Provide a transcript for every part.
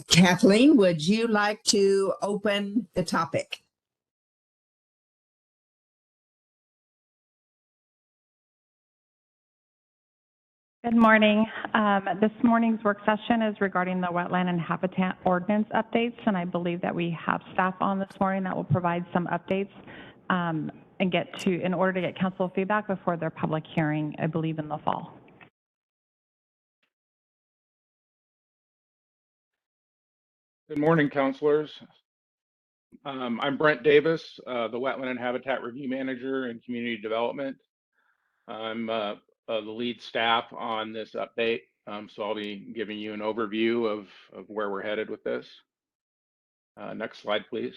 Kathleen, would you like to open the topic? Good morning. This morning's work session is regarding the Wetland and Habitat Ordinance updates, and I believe that we have staff on this morning that will provide some updates in order to get council feedback before their public hearing, I believe, in the fall. Good morning, councilors. I'm Brent Davis, the Wetland and Habitat Review Manager in Community Development. I'm the lead staff on this update, so I'll be giving you an overview of where we're headed with this. Next slide, please.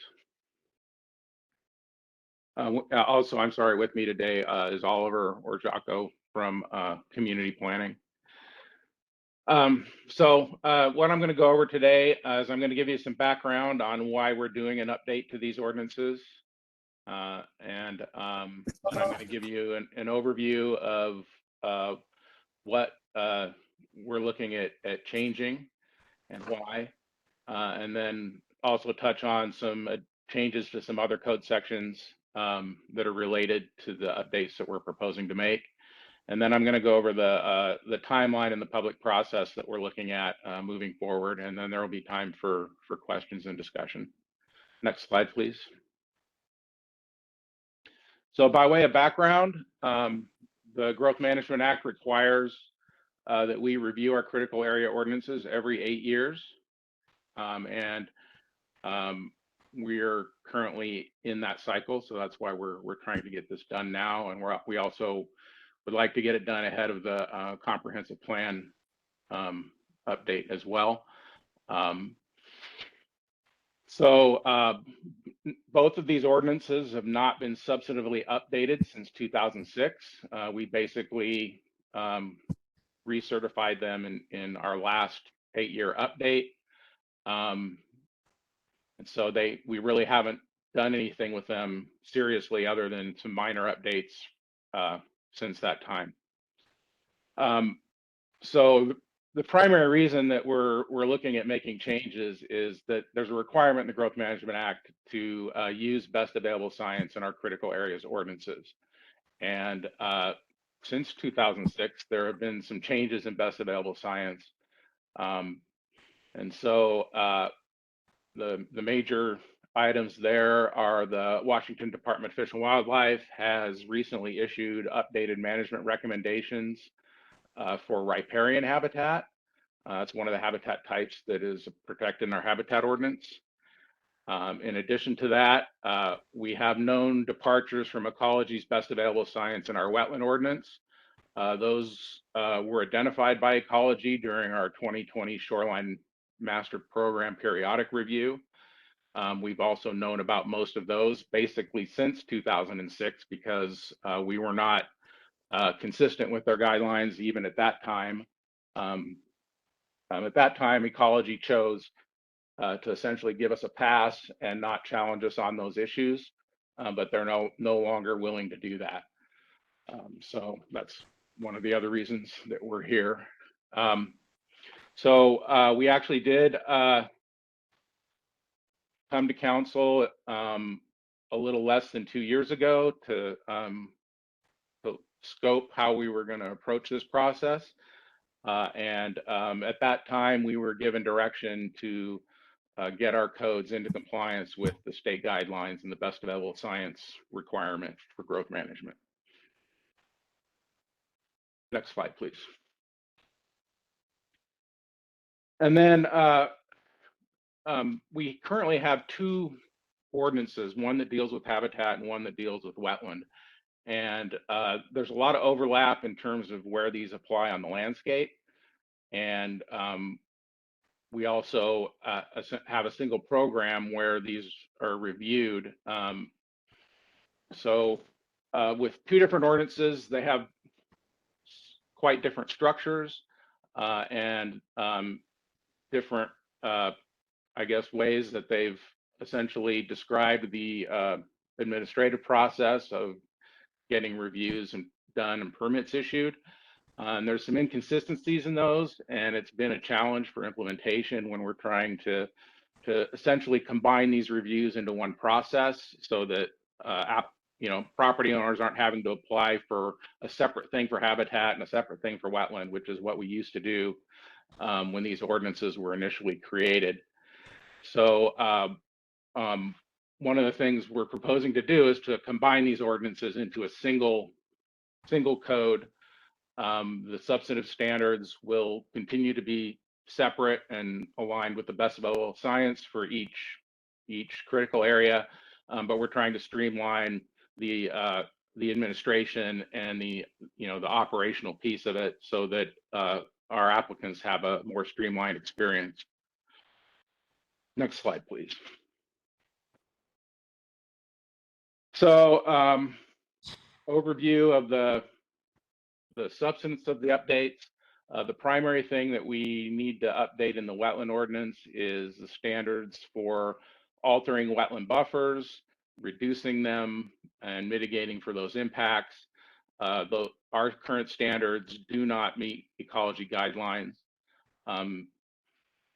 Also, I'm sorry, with me today is Oliver Orjako from Community Planning. What I'm going to go over today is I'm going to give you some background on why we're doing an update to these ordinances. I'm going to give you an overview of what we're looking at changing and why, and then also touch on some changes to some other code sections that are related to the updates that we're proposing to make. And then I'm going to go over the timeline and the public process that we're looking at moving forward, and then there will be time for questions and discussion. Next slide, please. So by way of background, the Growth Management Act requires that we review our critical area ordinances every 8 years. We're currently in that cycle, so that's why we're trying to get this done now. And we also would like to get it done ahead of the comprehensive plan update as well. Both of these ordinances have not been substantively updated since 2006. We basically recertified them in our last 8-year update. And so we really haven't done anything with them seriously other than some minor updates since that time. So the primary reason that we're looking at making changes is that there's a requirement in the Growth Management Act to use best available science in our critical areas ordinances. And since 2006, there have been some changes in best available science. And so the major items there are the Washington Department of Fish and Wildlife has recently issued updated management recommendations for riparian habitat. It's one of the habitat types that is protected in our habitat ordinance. In addition to that, we have known departures from ecology's best available science in our wetland ordinance. Those were identified by ecology during our 2020 Shoreline Master Program periodic review. We've also known about most of those basically since 2006 because we were not consistent with their guidelines even at that time. At that time, ecology chose to essentially give us a pass and not challenge us on those issues, but they're no longer willing to do that. So that's one of the other reasons that we're here. We actually did come to council a little less than 2 years ago to scope how we were going to approach this process. At that time, we were given direction to get our codes into compliance with the state guidelines and the best available science requirement for growth management. Next slide, please. And then we currently have 2 ordinances, one that deals with habitat and one that deals with wetland. And there's a lot of overlap in terms of where these apply on the landscape. And we also have a single program where these are reviewed. With 2 different ordinances, they have quite different structures and different, I guess, ways that they've essentially described the administrative process of getting reviews and done and permits issued. And there's some inconsistencies in those, and it's been a challenge for implementation when we're trying to essentially combine these reviews into one process so that property owners aren't having to apply for a separate thing for habitat and a separate thing for wetland, which is what we used to do when these ordinances were initially created. So one of the things we're proposing to do is to combine these ordinances into a single code. The substantive standards will continue to be separate and aligned with the best available science for each critical area, but we're trying to streamline the administration and the operational piece of it so that our applicants have a more streamlined experience. Next slide, please. So overview of the substance of the updates. The primary thing that we need to update in the wetland ordinance is the standards for altering wetland buffers, reducing them, and mitigating for those impacts. Our current standards do not meet ecology guidelines.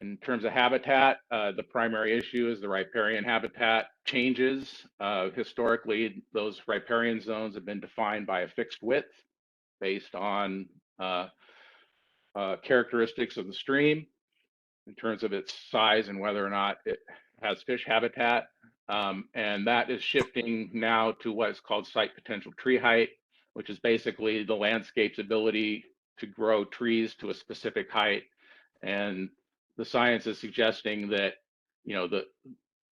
In terms of habitat, the primary issue is the riparian habitat changes. Historically, those riparian zones have been defined by a fixed width based on characteristics of the stream in terms of its size and whether or not it has fish habitat. And that is shifting now to what is called site potential tree height, which is basically the landscape's ability to grow trees to a specific height. And the science is suggesting that,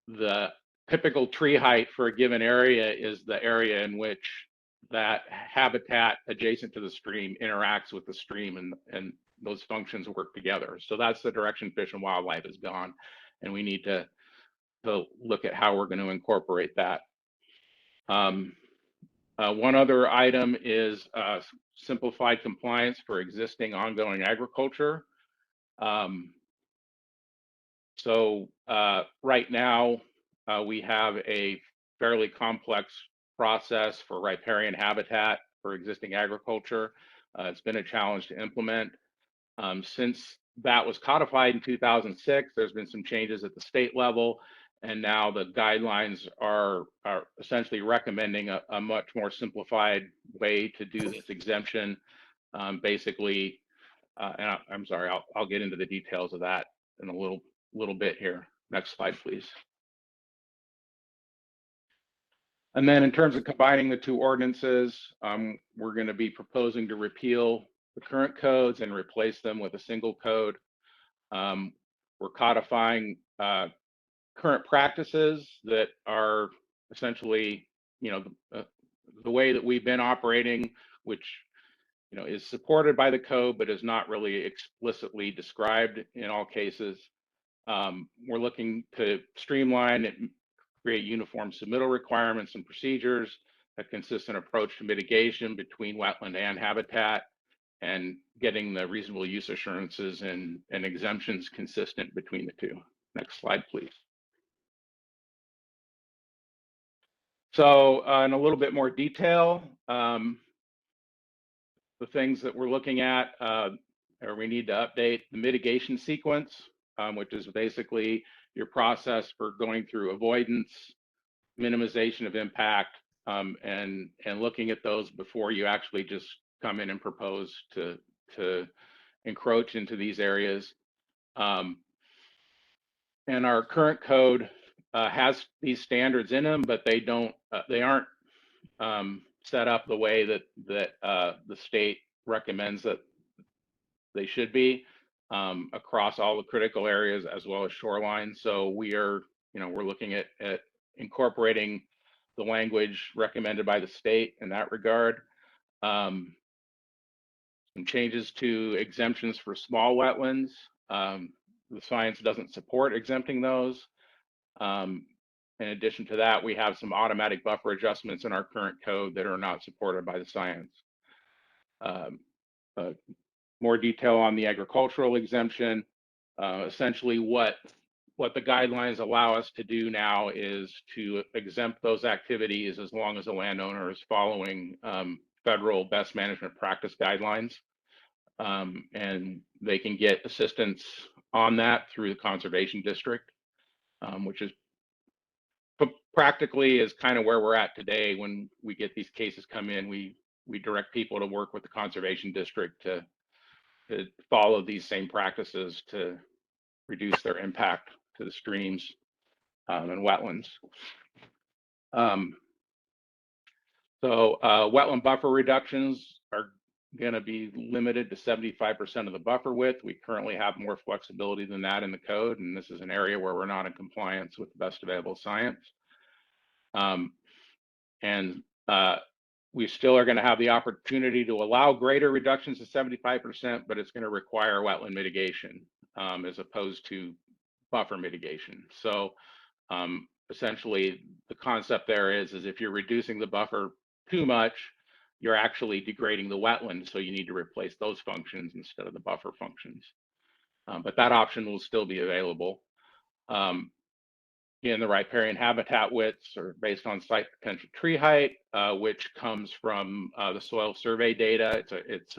the typical tree height for a given area is the area in which that habitat adjacent to the stream interacts with the stream, and those functions work together. So that's the direction Fish and Wildlife has gone, and we need to look at how we're going to incorporate that. One other item is simplified compliance for existing ongoing agriculture. So right now we have a fairly complex process for riparian habitat for existing agriculture. It's been a challenge to implement. Since that was codified in 2006, there's been some changes at the state level, and now the guidelines are essentially recommending a much more simplified way to do this exemption. Basically, and I'm sorry, I'll get into the details of that in a little bit here. Next slide, please. And then in terms of combining the two ordinances, we're going to be proposing to repeal the current codes and replace them with a single code. We're codifying current practices that are essentially, the way that we've been operating, which is supported by the code, but is not really explicitly described in all cases. We're looking to streamline and create uniform submittal requirements and procedures, a consistent approach to mitigation between wetland and habitat, and getting the reasonable use assurances and exemptions consistent between the two. Next slide, please. So in a little bit more detail, the things that we're looking at, or we need to update the mitigation sequence, which is basically your process for going through avoidance, minimization of impact, and looking at those before you actually just come in and propose to encroach into these areas. And our current code has these standards in them, but they aren't set up the way that the state recommends that they should be across all the critical areas as well as shoreline. So we're looking at incorporating the language recommended by the state in that regard. Some changes to exemptions for small wetlands. The science doesn't support exempting those. In addition to that, we have some automatic buffer adjustments in our current code that are not supported by the science. More detail on the agricultural exemption. Essentially what the guidelines allow us to do now is to exempt those activities as long as the landowner is following federal best management practice guidelines. and they can get assistance on that through the conservation district, which is practically is kind of where we're at today. When we get these cases come in, we direct people to work with the conservation district to follow these same practices to reduce their impact to the streams and wetlands. So wetland buffer reductions are going to be limited to 75% of the buffer width. We currently have more flexibility than that in the code, and this is an area where we're not in compliance with the best available science. We still are going to have the opportunity to allow greater reductions to 75%, but it's going to require wetland mitigation as opposed to buffer mitigation. So essentially, the concept there is if you're reducing the buffer too much, you're actually degrading the wetland, so you need to replace those functions instead of the buffer functions. But that option will still be available. In the riparian habitat widths are based on site potential tree height, which comes from the soil survey data. It's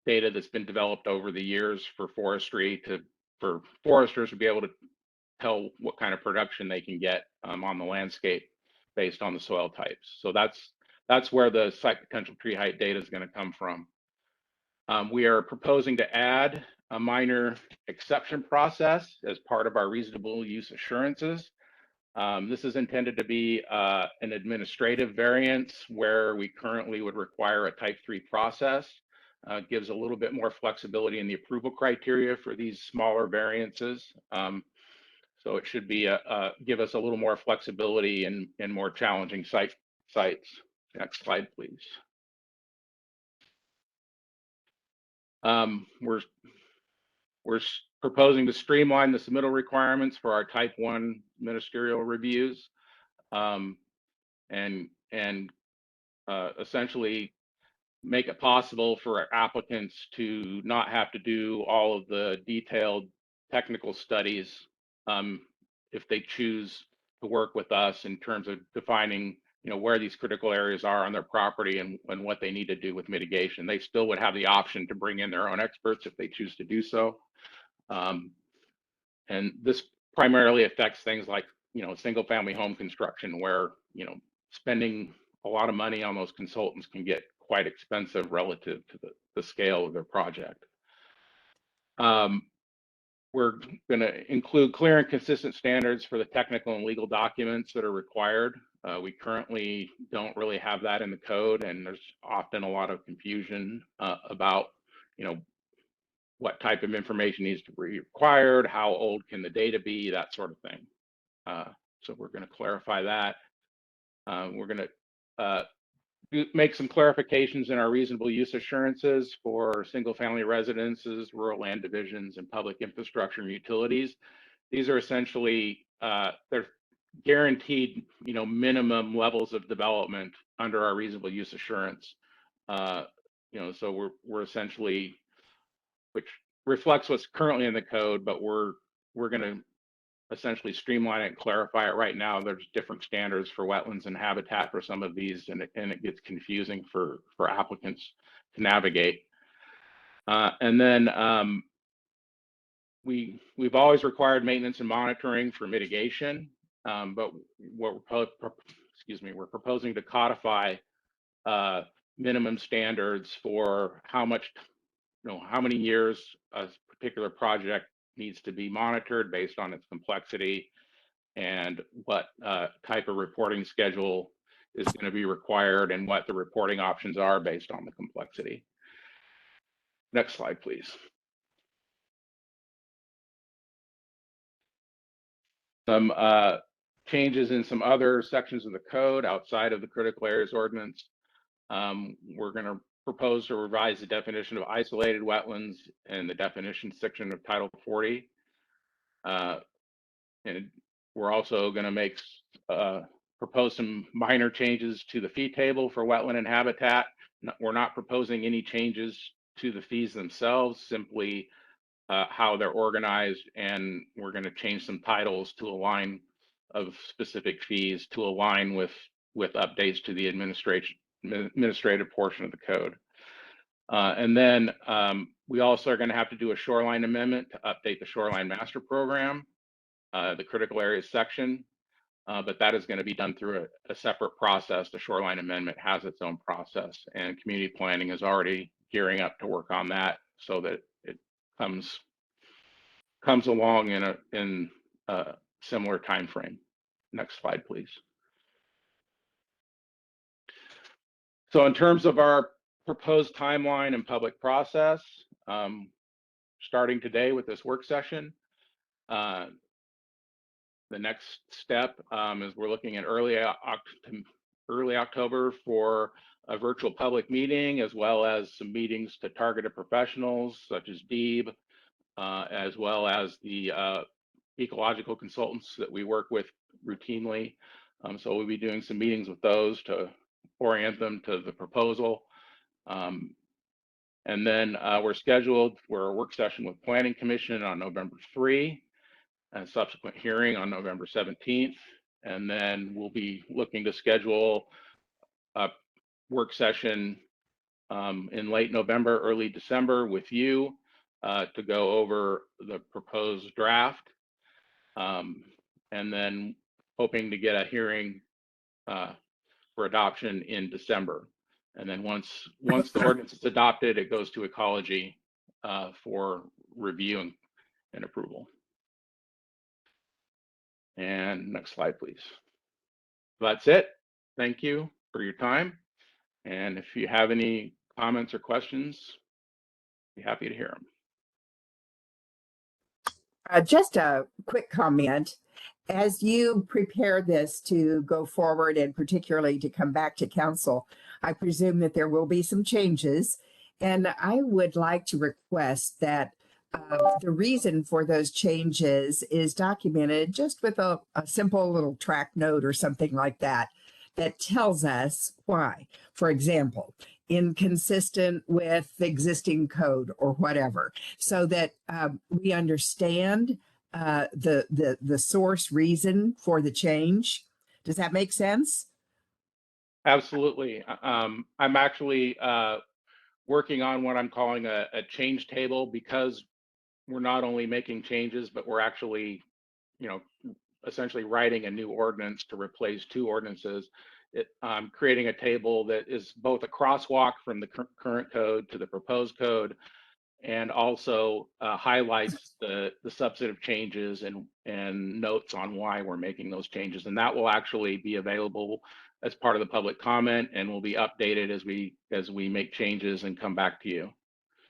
data that's been developed over the years for forestry for foresters to be able to tell what kind of production they can get on the landscape based on the soil types. So that's where the site potential tree height data is going to come from. We are proposing to add a minor exception process as part of our reasonable use assurances. This is intended to be an administrative variance where we currently would require a type 3 process. Gives a little bit more flexibility in the approval criteria for these smaller variances. So it should be give us a little more flexibility in more challenging sites. Next slide, please. We're proposing to streamline the submittal requirements for our type 1 ministerial reviews, and essentially make it possible for applicants to not have to do all of the detailed technical studies if they choose to work with us in terms of defining, where these critical areas are on their property and what they need to do with mitigation. They still would have the option to bring in their own experts if they choose to do so. And this primarily affects things like, single family home construction where, spending a lot of money on those consultants can get quite expensive relative to the scale of their project. We're going to include clear and consistent standards for the technical and legal documents that are required. We currently don't really have that in the code, and there's often a lot of confusion about, what type of information needs to be required, how old can the data be, that sort of thing. So we're going to clarify that. We're going to make some clarifications in our reasonable use assurances for single family residences, rural land divisions, and public infrastructure and utilities. These are essentially, they're guaranteed, minimum levels of development under our reasonable use assurance. So we're essentially, which reflects what's currently in the code, but we're going to essentially streamline it and clarify it. Right now, there's different standards for wetlands and habitat for some of these, and it gets confusing for applicants to navigate. And then we've always required maintenance and monitoring for mitigation, but what we're proposing to codify minimum standards for how many years a particular project needs to be monitored based on its complexity, and what type of reporting schedule is going to be required, and what the reporting options are based on the complexity. Next slide, please. Some changes in some other sections of the code outside of the critical areas ordinance. We're going to propose to revise the definition of isolated wetlands in the definition section of Title 40. And we're also going to propose some minor changes to the fee table for wetland and habitat. We're not proposing any changes to the fees themselves, simply how they're organized, and we're going to change some titles to align of specific fees to align with updates to the administrative portion of the code. And then we also are going to have to do a shoreline amendment to update the shoreline master program, the critical areas section. But that is going to be done through a separate process. The shoreline amendment has its own process, and community planning is already gearing up to work on that so that it comes along in a similar time frame. Next slide, please. So in terms of our proposed timeline and public process, starting today with this work session, the next step is we're looking at early October for a virtual public meeting, as well as some meetings to targeted professionals such as DEEB, as well as the ecological consultants that we work with routinely. So we'll be doing some meetings with those to orient them to the proposal. And then we're scheduled for a work session with Planning Commission on November 3, and subsequent hearing on November 17th. And then we'll be looking to schedule a work session in late November, early December with you to go over the proposed draft. And then hoping to get a hearing for adoption in December. And then once the ordinance is adopted, it goes to ecology for review and approval. And next slide, please. That's it. Thank you for your time. And if you have any comments or questions, I'd be happy to hear them. Just a quick comment. As you prepare this to go forward and particularly to come back to council, I presume that there will be some changes. And I would like to request that the reason for those changes is documented just with a simple little track note or something like that, that tells us why. For example, inconsistent with the existing code or whatever, so that we understand the source reason for the change. Does that make sense? Absolutely. I'm actually working on what I'm calling a change table, because we're not only making changes, but we're actually, essentially writing a new ordinance to replace two ordinances. I'm creating a table that is both a crosswalk from the current code to the proposed code, and also highlights the substantive changes and notes on why we're making those changes. And that will actually be available as part of the public comment, and will be updated as we make changes and come back to you.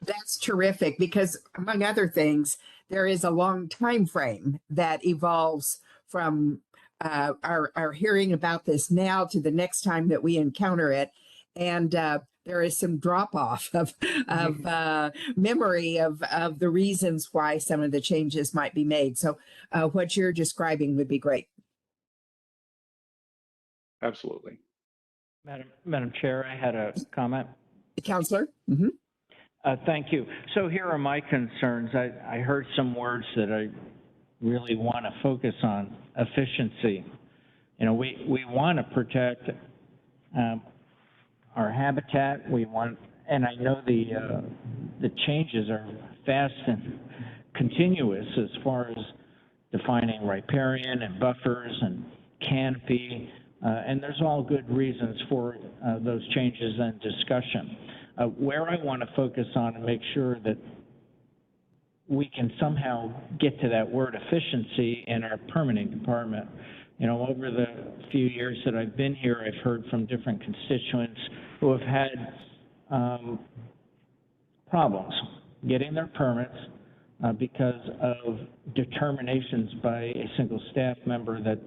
That's terrific, because among other things, there is a long time frame that evolves from our hearing about this now to the next time that we encounter it. And there is some drop off of memory of the reasons why some of the changes might be made. So what you're describing would be great. Absolutely. Madam Chair, I had a comment. Councilor? Mm-hmm. Thank you. So here are my concerns. I heard some words that I really want to focus on. Efficiency. We want to protect our habitat. We want, and I know the changes are fast and continuous as far as defining riparian and buffers and canopy, and there's all good reasons for those changes and discussion. Where I want to focus on and make sure that we can somehow get to that word efficiency in our permitting department. Over the few years that I've been here, I've heard from different constituents who have had problems getting their permits because of determinations by a single staff member that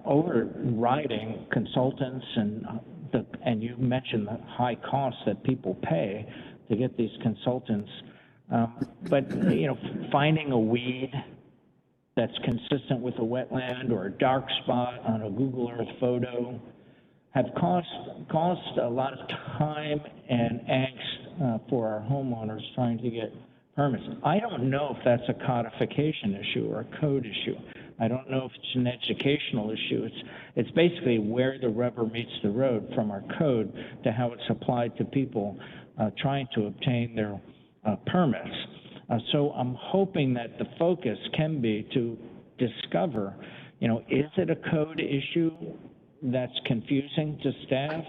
overriding consultants and you mentioned the high costs that people pay to get these consultants. But finding a weed that's consistent with a wetland or a dark spot on a Google Earth photo have caused a lot of time and angst for our homeowners trying to get permits. I don't know if that's a codification issue or a code issue. I don't know if it's an educational issue. It's basically where the rubber meets the road from our code to how it's applied to people. trying to obtain their permits. So I'm hoping that the focus can be to discover, is it a code issue that's confusing to staff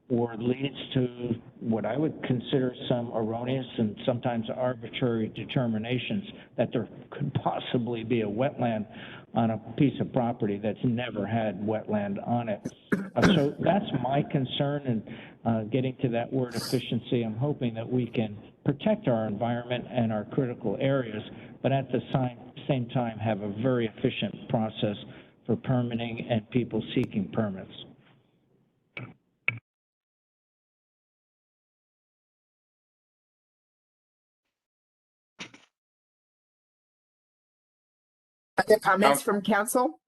or leads to what I would consider some erroneous and sometimes arbitrary determinations that there could possibly be a wetland on a piece of property that's never had wetland on it. So that's my concern in getting to that word efficiency. I'm hoping that we can protect our environment and our critical areas, but at the same time have a very efficient process for permitting and people seeking permits. Other comments from council?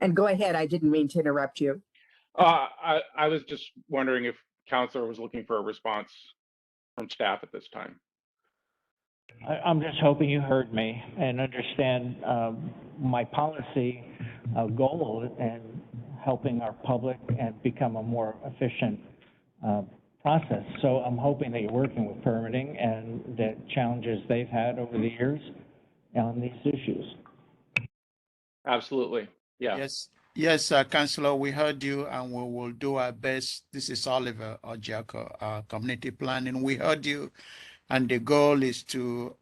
And go ahead, I didn't mean to interrupt you. I was just wondering if Counselor was looking for a response from staff at this time. I'm just hoping you heard me and understand my policy goal in helping our public and become a more efficient process. So I'm hoping that you're working with permitting and the challenges they've had over the years on these issues. Absolutely. Yeah. Yes, Councillor, we heard you and we will do our best. This is Oliver Ojako, Community Planning. We heard you, and the goal is to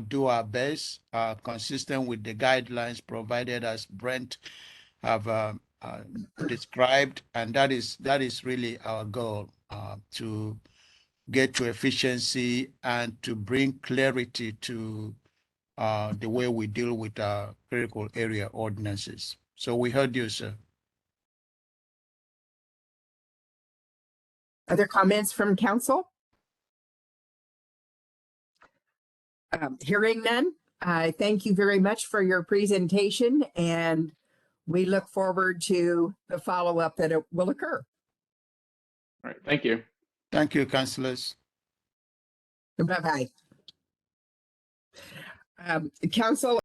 do our best, consistent with the guidelines provided as Brent have described, and that is really our goal, to get to efficiency and to bring clarity to the way we deal with our critical area ordinances. So we heard you, sir. Other comments from council? Hearing none, I thank you very much for your presentation, and we look forward to the follow-up that it will occur. All right. Thank you. Thank you, councillors. Bye-bye. Council,